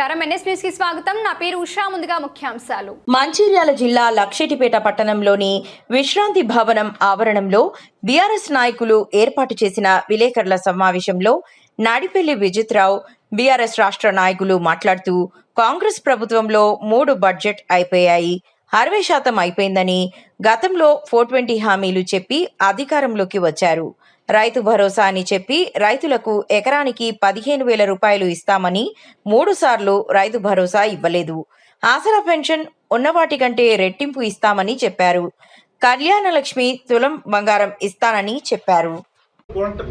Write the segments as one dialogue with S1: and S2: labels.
S1: నమస్కారం NS news కి స్వాగతం. నా పేరు ఉషా. ముందుగా ముఖ్యాంశాలు.
S2: మంచిర్యాల జిల్లా లక్షెటిపేట పట్టణంలోని విశ్రాంతి భవనం ఆవరణంలో బీఆర్ఎస్ నాయకులు ఏర్పాటు చేసిన విలేకరుల సమావేశంలో నాడిపల్లి విజిత్రావు బీఆర్ఎస్ రాష్ట్ర నాయకులు మాట్లాడుతూ కాంగ్రెస్ ప్రభుత్వంలో 3 బడ్జెట్ అయిపోయాయి, 60% అయిపోయిందని, గతంలో 420 హామీలు చెప్పి అధికారంలోకి వచ్చారు. రైతు భరోసా అని చెప్పి రైతులకు ఎకరానికి 15,000 రూపాయలు ఇస్తామని 3 సార్లు రైతు భరోసా ఇవ్వలేదు. ఆసరా పెన్షన్ ఉన్నవాటి కంటే రెట్టింపు ఇస్తామని చెప్పారు. కళ్యాణ లక్ష్మి తులం బంగారం ఇస్తానని చెప్పారు.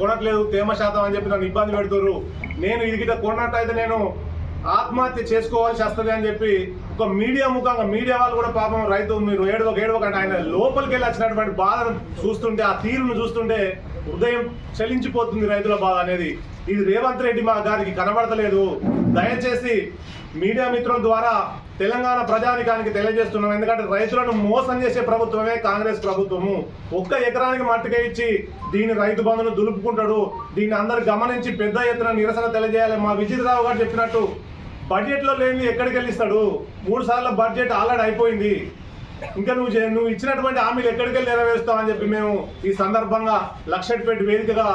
S3: కొనట్లేదు, తేమ శాతం అని చెప్పి నన్ను ఇబ్బంది పెడుతున్నారు. నేను ఇది గిట్ట కొన్నట్టయితే నేను ఆత్మహత్య చేసుకోవాల్సి వస్తుంది అని చెప్పి ఒక మీడియా ముఖంగా మీడియా వాళ్ళు కూడా పాపం రైతు మీరు ఏడవకంటే ఆయన లోపలికి వెళ్ళి వచ్చినటువంటి బాధను చూస్తుంటే, ఆ తీరును చూస్తుంటే హృదయం చలించిపోతుంది. రైతుల బాధ అనేది ఇది రేవంత్ రెడ్డి మా గారికి కనబడతలేదు. దయచేసి మీడియా మిత్రుల ద్వారా తెలంగాణ ప్రజానికానికి తెలియజేస్తున్నాం. ఎందుకంటే రైతులను మోసం చేసే ప్రభుత్వమే కాంగ్రెస్ ప్రభుత్వము. 1 ఎకరానికి మట్టుకే ఇచ్చి దీని రైతు బంధును దులుపుకుంటాడు. దీన్ని అందరు గమనించి పెద్ద ఎత్తున నిరసన తెలియజేయాలి. మా విజిత్రావు గారు చెప్పినట్టు బడ్జెట్లో లేని ఎక్కడికి వెళ్ళిస్తాడు? 3 సార్ల బడ్జెట్ ఆల్రెడీ అయిపోయింది. ఇంకా నువ్వు ఇచ్చినటువంటి హామీలు ఎక్కడికి వెళ్ళి నెరవేరుస్తామని చెప్పి మేము ఈ సందర్భంగా లక్షెట్పేట వేదికగా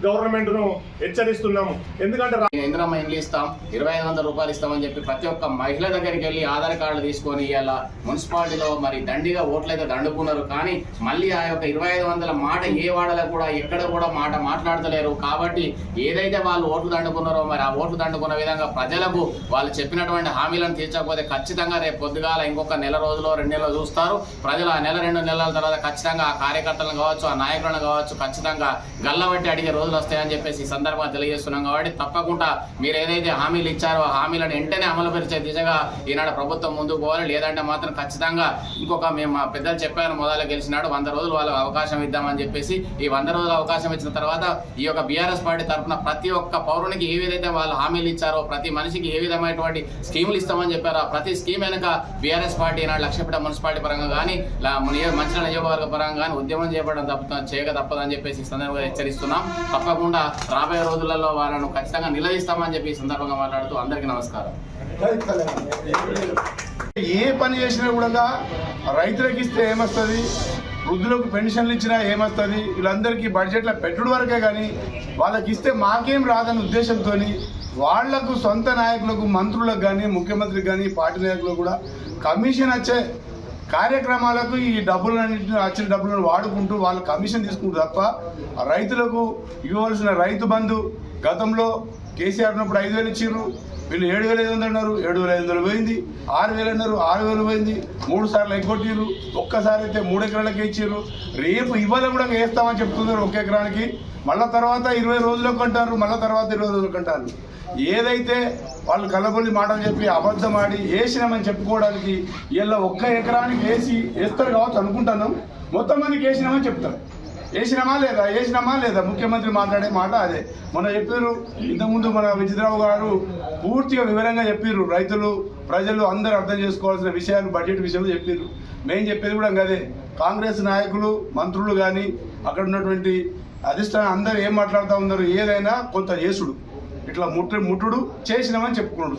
S3: గవర్నమెంట్ను హెచ్చరిస్తున్నాము. ఎందుకంటే
S4: ఇందిరమ్మ ఇండ్లు ఇస్తాం, 2,500 రూపాయలు ఇస్తామని చెప్పి ప్రతి ఒక్క మహిళ దగ్గరికి వెళ్ళి ఆధార్ కార్డులు తీసుకొని ఇలా మున్సిపాలిటీలో మరి దండిగా ఓట్లు అయితే దండుకున్నారు. కానీ మళ్ళీ ఆ యొక్క 2,500 మాట ఏ వాడలో కూడా ఎక్కడ కూడా మాట్లాడతలేరు. కాబట్టి ఏదైతే వాళ్ళు ఓట్లు దండుకున్నారో మరి ఆ ఓట్లు దండుకున్న విధంగా ప్రజలకు వాళ్ళు చెప్పినటువంటి హామీలను తీర్చకపోతే ఖచ్చితంగా రేపు పొద్దుగాల ఇంకొక నెల రోజులో 2 నెలలు చూస్తారు. ప్రజలు ఆ నెల 2 నెలల తర్వాత ఖచ్చితంగా ఆ కార్యకర్తలను కావచ్చు, ఆ నాయకులను కావచ్చు, ఖచ్చితంగా గల్లబట్టి అడిగే రోజులు వస్తాయని చెప్పేసి ఈ సందర్భంగా తెలియజేస్తున్నాం. కాబట్టి తప్పకుండా మీరు ఏదైతే హామీలు ఇచ్చారో ఆ హామీలను వెంటనే అమలు పరిచే దిశగా ఈనాడు ప్రభుత్వం ముందుకు పోవాలి. లేదంటే మాత్రం ఖచ్చితంగా ఇంకొక మేము మా పెద్దలు చెప్పాను, మొదలు గెలిచినాడు 100 రోజులు వాళ్ళకి అవకాశం ఇద్దామని చెప్పేసి ఈ 100 రోజుల అవకాశం ఇచ్చిన తర్వాత ఈ యొక్క బీఆర్ఎస్ పార్టీ తరఫున ప్రతి ఒక్క పౌరునికి ఏ విధంగా వాళ్ళు హామీలు ఇచ్చారో, ప్రతి మనిషికి ఏ విధమైనటువంటి స్కీములు ఇస్తామని చెప్పారో ప్రతి స్కీమ్ వెనుక బీఆర్ఎస్ పార్టీ ఈనాడు లక్షపేట మున్సిపాలిటీ పరంగా కానీ మంచిర్యాల నియోజకవర్గ పరంగా కానీ ఉద్యమం చేయడం చేయక తప్పదని చెప్పేసి ఈ సందర్భంగా హెచ్చరిస్తున్నాం. తప్పకుండా రాబోయే రోజులలో వాళ్ళను ఖచ్చితంగా నిలదీస్తామని చెప్పి ఈ సందర్భంగా మాట్లాడుతూ అందరికీ నమస్కారం.
S5: ఏ పని చేసినా కూడా రైతులకు ఇస్తే ఏమొస్తుంది, వృద్ధులకు పెన్షన్లు ఇచ్చినా ఏమొస్తుంది, వీళ్ళందరికీ బడ్జెట్లో పెట్టుడు వరకే కానీ వాళ్ళకి ఇస్తే మాకేం రాదనే ఉద్దేశంతో వాళ్లకు సొంత నాయకులకు, మంత్రులకు కానీ, ముఖ్యమంత్రికి కానీ, పార్టీ నాయకులకు కూడా కమిషన్ వచ్చే కార్యక్రమాలకు ఈ డబ్బులన్నింటినీ వచ్చిన డబ్బులను వాడుకుంటూ వాళ్ళు కమిషన్ తీసుకుంటారు తప్ప రైతులకు ఇవ్వవలసిన రైతు బంధు గతంలో కేసీఆర్ ఉన్నప్పుడు 5,000 ఇచ్చిర్రు, వీళ్ళు 7,500 అన్నారు, 7,500 పోయింది, 6,000 అన్నారు, 6,000 పోయింది, 3 సార్లు ఎగ్గొట్టిర్రు. ఒక్కసారి అయితే 3 ఎకరాలకే ఇచ్చిర్రు. రేపు ఇవాళ కూడా వేస్తామని చెప్తున్నారు 1 ఎకరానికి. మళ్ళీ తర్వాత 20 రోజులకు అంటారు, మళ్ళీ తర్వాత 20 రోజులకు అంటారు. ఏదైతే వాళ్ళు కలబొల్లి మాటలు చెప్పి అబద్ధం ఆడి వేసినామని చెప్పుకోవడానికి ఇలా 1 ఎకరానికి వేస్తారు కావచ్చు అనుకుంటాను. మొత్తం మందికి వేసినామని చెప్తారు. వేసినామా లేదా ముఖ్యమంత్రి మాట్లాడే మాట అదే. మొన్న చెప్పారు, ఇంతకుముందు మన విజిత్రావు గారు పూర్తిగా వివరంగా చెప్పారు. రైతులు, ప్రజలు అందరూ అర్థం చేసుకోవాల్సిన విషయాలు బడ్జెట్ విషయంలో చెప్పారు. మేము చెప్పేది కూడా అదే. కాంగ్రెస్ నాయకులు, మంత్రులు కానీ అక్కడ ఉన్నటువంటి అధిష్టానం అందరూ ఏం మాట్లాడుతూ ఉన్నారు, ఏదైనా కొంత చేసుడు, ఇట్లా ముట్టుడు చేసినామని చెప్పుకున్నాడు.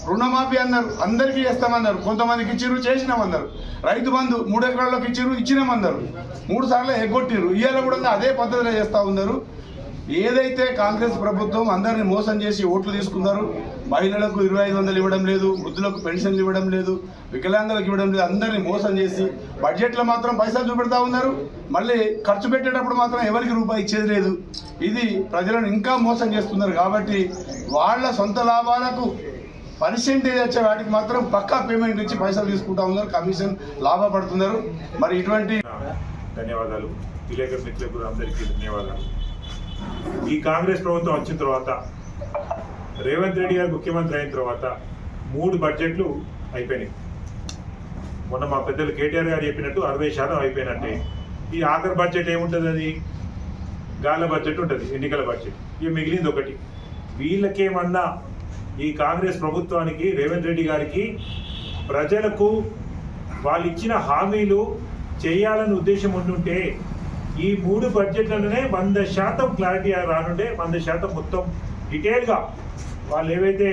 S5: రుణమాఫీ అన్నారు, అందరికీ చేస్తామన్నారు, కొంతమందికి ఇచ్చిర్రు, చేసినామన్నారు. రైతు బంధు 3 ఎకరాల్లోకి ఇచ్చినామన్నారు, 3 సార్లు ఎగ్గొట్టిర్రు. ఇవాళ కూడా అదే పద్ధతిలో చేస్తూ ఉన్నారు. ఏదైతే కాంగ్రెస్ ప్రభుత్వం అందరినీ మోసం చేసి ఓట్లు తీసుకున్నారు, మహిళలకు 2,500 ఇవ్వడం లేదు, వృద్ధులకు పెన్షన్లు ఇవ్వడం లేదు, వికలాంగులకు ఇవ్వడం లేదు, అందరినీ మోసం చేసి బడ్జెట్లో మాత్రం పైసలు చూపెడతా ఉన్నారు. మళ్ళీ ఖర్చు పెట్టేటప్పుడు మాత్రం ఎవరికి రూపాయి ఇచ్చేది లేదు. ఇది ప్రజలను ఇంకా మోసం చేస్తున్నారు. కాబట్టి వాళ్ళ సొంత లాభాలకు పర్సెంటేజ్ వచ్చే వాటికి మాత్రం పక్కా పేమెంట్ ఇచ్చి పైసలు తీసుకుంటా ఉన్నారు, కమిషన్ లాభపడుతున్నారు. మరి ఇటువంటి
S3: ధన్యవాదాలు విలేకరు మిత్రులకు అందరికీ ధన్యవాదాలు. ఈ కాంగ్రెస్ ప్రభుత్వం వచ్చిన తర్వాత, రేవంత్ రెడ్డి గారు ముఖ్యమంత్రి అయిన తర్వాత 3 బడ్జెట్లు అయిపోయినాయి. మొన్న మా పెద్దలు కేటీఆర్ గారు చెప్పినట్టు 60% అయిపోయినట్టే. ఈ ఆఖరి బడ్జెట్ ఏముంటుంది, అది గాల బడ్జెట్ ఉంటుంది, ఎన్నికల బడ్జెట్. ఇక మిగిలింది ఒకటి. వీళ్ళకేమన్నా ఈ కాంగ్రెస్ ప్రభుత్వానికి, రేవంత్ రెడ్డి గారికి ప్రజలకు వాళ్ళు ఇచ్చిన హామీలు చేయాలని ఉద్దేశం ఉంటుంటే ఈ 3 బడ్జెట్లలోనే 100% క్లారిటీ రానుండే, 100% మొత్తం డీటెయిల్గా వాళ్ళు ఏవైతే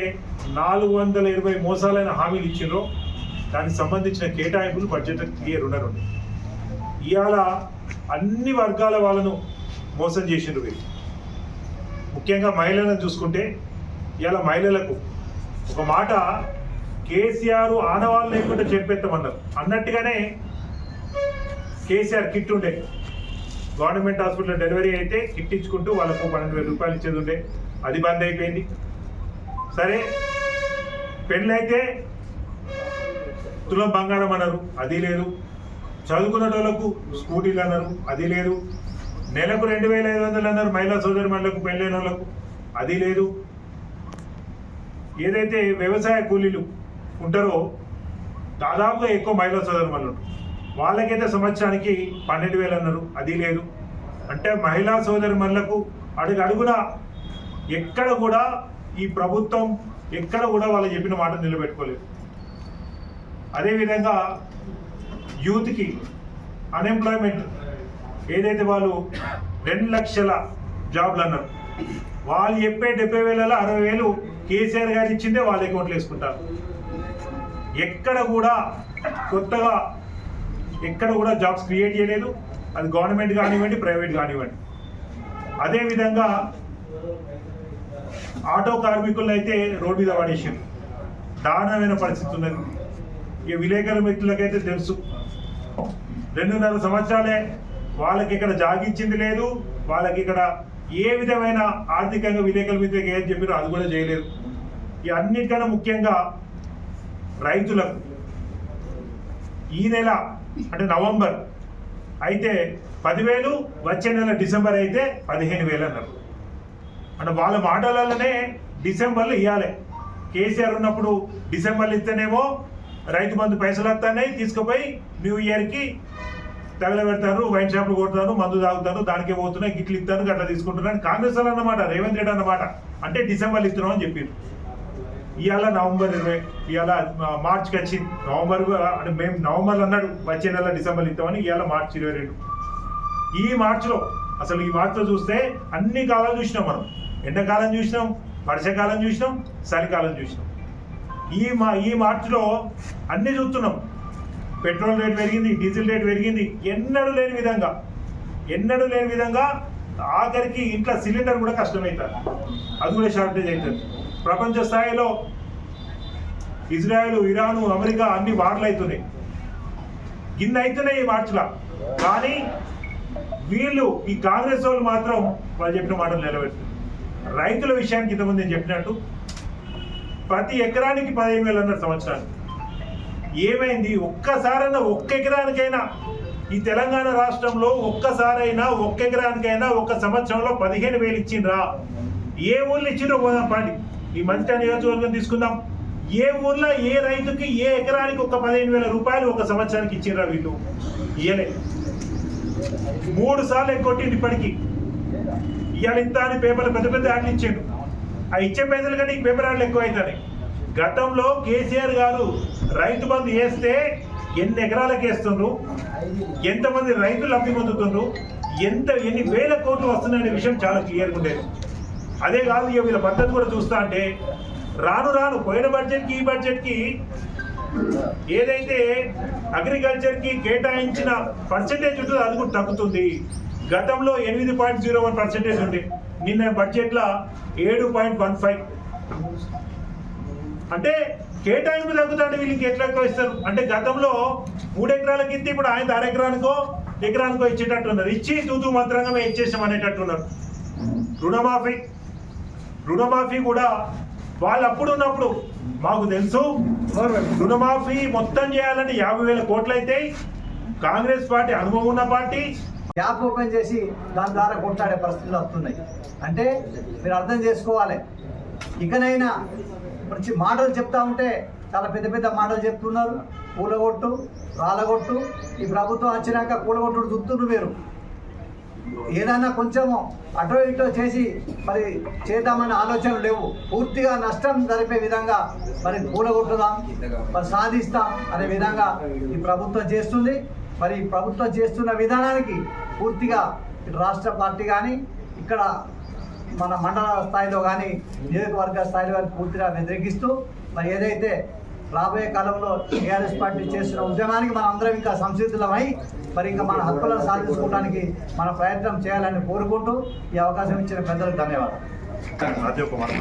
S6: 420 మోసాలైన హామీలు ఇచ్చిండ్రో దానికి సంబంధించిన కేటాయింపులు బడ్జెట్ క్లియర్ ఉండరు. ఇవాళ అన్ని వర్గాల వాళ్ళను మోసం చేసిండ్రు వీరు. ముఖ్యంగా మహిళలను చూసుకుంటే ఇవాళ మహిళలకు ఒక మాట కేసీఆర్ ఆడవాళ్ళు లేకుండా చేర్పెత్తమన్నారు అన్నట్టుగానే కేసీఆర్ కిట్ ఉండే, గవర్నమెంట్ హాస్పిటల్ డెలివరీ అయితే కిట్ ఇచ్చుకుంటూ వాళ్ళకు 12,000 రూపాయలు ఇచ్చేది ఉండే, అది బంద్ అయిపోయింది. సరే పెళ్ళైతే తులం బంగారం అన్నారు, అది లేదు. చదువుకున్న వాళ్ళకు స్కూటీలు అన్నారు, అది లేదు. నెలకు 2,500 అన్నారు మహిళా సోదరి మహిళలకు, పెళ్ళైన వాళ్ళకు, అది లేదు. ఏదైతే వ్యవసాయ కూలీలు ఉంటారో దాదాపుగా ఎక్కువ మహిళా సోదరి మహిళలు, వాళ్ళకైతే సంవత్సరానికి 12,000 అన్నారు, అది లేదు. అంటే మహిళా సోదరి మహిళలకు అడుగున ఎక్కడ కూడా ఈ ప్రభుత్వం ఎక్కడ కూడా వాళ్ళు చెప్పిన మాట నిలబెట్టుకోలేదు. అదేవిధంగా యూత్కి అన్ఎంప్లాయ్మెంట్ ఏదైతే వాళ్ళు 2 లక్షల జాబ్లు అన్నారు, వాళ్ళు చెప్పే 70,000 60,000 కేసీఆర్ గారు ఇచ్చిందే వాళ్ళ అకౌంట్లు వేసుకుంటారు. ఎక్కడ కూడా కొత్తగా ఎక్కడ కూడా జాబ్స్ క్రియేట్ చేయలేదు, అది గవర్నమెంట్ కానివ్వండి ప్రైవేట్ కానివ్వండి. అదేవిధంగా ఆటో కార్మికులను అయితే రోడ్డు మీద పడేసారు, దారుణమైన పరిస్థితి ఉన్నది. ఈ విలేకరుల మిత్రులకైతే తెలుసు, 2.5 సంవత్సరాలే వాళ్ళకి ఇక్కడ జాగిచ్చింది లేదు, వాళ్ళకి ఇక్కడ ఏ విధమైన ఆర్థికంగా విలేకరుల మిత్రులకు ఏం చెప్పారో అది కూడా చేయలేదు. ఈ అన్నిటికన్నా ముఖ్యంగా రైతులకు ఈ నెల అంటే నవంబర్ అయితే 10,000, వచ్చే నెల డిసెంబర్ అయితే 15,000 అన్నారు. అంటే వాళ్ళ మాటలలోనే డిసెంబర్లో ఇవ్వాలి. కేసీఆర్ ఉన్నప్పుడు డిసెంబర్లో ఇస్తేనేమో రైతు బంధు పైసలు వస్తాయి, తీసుకుపోయి న్యూ ఇయర్కి తగలబెడతారు, వైన్ షాప్లు కొడతాను, మందు తాగుతాను, దానికే పోతున్నాయి, గిట్లు ఇస్తాను, గట్లా తీసుకుంటున్నాను కాంగ్రెస్ వాళ్ళు అన్నమాట, రేవంత్ రెడ్డి అన్నమాట. అంటే డిసెంబర్లో ఇస్తున్నాం అని చెప్పారు. ఇవాళ నవంబర్ 20, ఇవాళ మార్చికి వచ్చింది. నవంబర్ అంటే మేము నవంబర్లో అన్నాడు, వచ్చే నెల డిసెంబర్లో ఇస్తామని, ఇవాళ మార్చి 22. ఈ మార్చిలో అసలు ఈ మార్చిలో చూస్తే అన్ని కాలాలు చూసినాం మనం. ఎండాకాలం చూసినాం, వర్షాకాలం చూసినాం, చలికాలం చూసినాం. ఈ మార్చిలో అన్ని చూస్తున్నాం. పెట్రోల్ రేట్ పెరిగింది, డీజిల్ రేట్ పెరిగింది, ఎన్నడూ లేని విధంగా ఆఖరికి ఇంట్లో సిలిండర్ కూడా కష్టమవుతుంది, అది కూడా షార్టేజ్ అవుతుంది. ప్రపంచ స్థాయిలో ఇజ్రాయెల్, ఇరాను, అమెరికా అన్ని వార్లు అవుతున్నాయి, ఇన్ని అవుతున్నాయి ఈ మార్చిలో. కానీ వీళ్ళు ఈ కాంగ్రెస్ వాళ్ళు మాత్రం వాళ్ళు చెప్పిన మాటలు నిలబెడుతుంది. రైతుల విషయానికి ఇంతకుముందు నేను చెప్పినట్టు ప్రతి ఎకరానికి 15,000 అన్నారు సంవత్సరానికి. ఏమైంది? ఒక్కసారైనా ఒక్క ఎకరానికైనా ఈ తెలంగాణ రాష్ట్రంలో ఒక్కసారైనా ఒక్క ఎకరానికైనా ఒక్క సంవత్సరంలో 15,000 ఇచ్చిండ్రా? ఏ ఊర్లో ఇచ్చిండ్రో పోదాం పాండి. ఈ మంచిర్యాల నియోజకవర్గం తీసుకుందాం. ఏ ఊర్లో ఏ రైతుకి ఏ ఎకరానికి ఒక 15,000 రూపాయలు ఒక సంవత్సరానికి ఇచ్చిండ్రా? వీళ్ళు ఇయ్యలే. 3 సార్లు ఎగ్గొట్టింది ఇప్పటికీ. ఇవాళ ఇంత అని పేపర్లు పెద్ద యాడ్లు ఇచ్చిండు. ఆ ఇచ్చే పైసలు కంటే ఈ పేపర్ యాడ్లు ఎక్కువ అవుతాయి. గతంలో కేసీఆర్ గారు రైతు బంధు వేస్తే ఎన్ని ఎకరాలకు వేస్తుండ్రు, ఎంతమంది రైతులు లబ్ధి పొందుతుండ్రు, ఎన్ని వేల కోట్లు వస్తున్నాయనే విషయం చాలా క్లియర్గా ఉండేది. అదే కాదు, ఇక వీళ్ళ పద్ధతి కూడా చూస్తా అంటే రాను పోయిన బడ్జెట్కి ఈ బడ్జెట్కి ఏదైతే అగ్రికల్చర్కి కేటాయించిన పర్సెంటేజ్ ఉంటుందో అది కూడా తగ్గుతుంది. గతంలో 8.01% ఉంది, నిన్న బడ్జెట్లో 7.15. అంటే కేటాయింపు తగ్గుతాంటే వీళ్ళకి ఎట్లా ఎక్కువ ఇస్తారు? అంటే గతంలో 3 ఎకరాలకి ఇస్తే ఇప్పుడు ఆయన 1/2 ఎకరానికో ఇచ్చేటట్టున్నారు. ఇచ్చి తూతూ మంత్రంగా మేము ఇచ్చేసాం అనేటట్టున్నారు. రుణమాఫీ కూడా వాళ్ళు అప్పుడు ఉన్నప్పుడు మాకు తెలుసు, రుణమాఫీ మొత్తం చేయాలంటే 50,000 కోట్లు అయితే కాంగ్రెస్ పార్టీ అనుభవం ఉన్న పార్టీ
S7: యాప్ ఓపెన్ చేసి దాని ద్వారా కొట్లాడే పరిస్థితులు వస్తున్నాయి. అంటే మీరు అర్థం చేసుకోవాలి. ఇకనైనా మంచి మాటలు చెప్తా ఉంటే చాలా పెద్ద మాటలు చెప్తున్నారు. కూలగొట్టు, రాలగొట్టు. ఈ ప్రభుత్వం వచ్చినాక కూలగొట్టుడు చూస్తున్నారు. మీరు ఏదైనా కొంచెము అటో ఇటో చేసి మరి చేద్దామనే ఆలోచనలు లేవు. పూర్తిగా నష్టం జరిపే విధంగా మరి కూలగొట్టుదాం, మరి సాధిస్తాం అనే విధంగా ఈ ప్రభుత్వం చేస్తుంది. మరి ఈ ప్రభుత్వం చేస్తున్న విధానానికి పూర్తిగా రాష్ట్ర పార్టీ కానీ ఇక్కడ మన మండల స్థాయిలో కానీ నియోజకవర్గ స్థాయిలో కానీ పూర్తిగా వ్యతిరేకిస్తూ మరి ఏదైతే రాబోయే కాలంలో టీఆర్ఎస్ పార్టీ చేస్తున్న ఉద్యమానికి మనం అందరం ఇంకా సంసిద్ధులమై మరి ఇంకా మన హక్కులను సాధించుకోవడానికి మన ప్రయత్నం చేయాలని కోరుకుంటూ ఈ అవకాశం ఇచ్చిన పెద్దలకు ధన్యవాదాలు.
S6: రాజీవ్ కుమార్.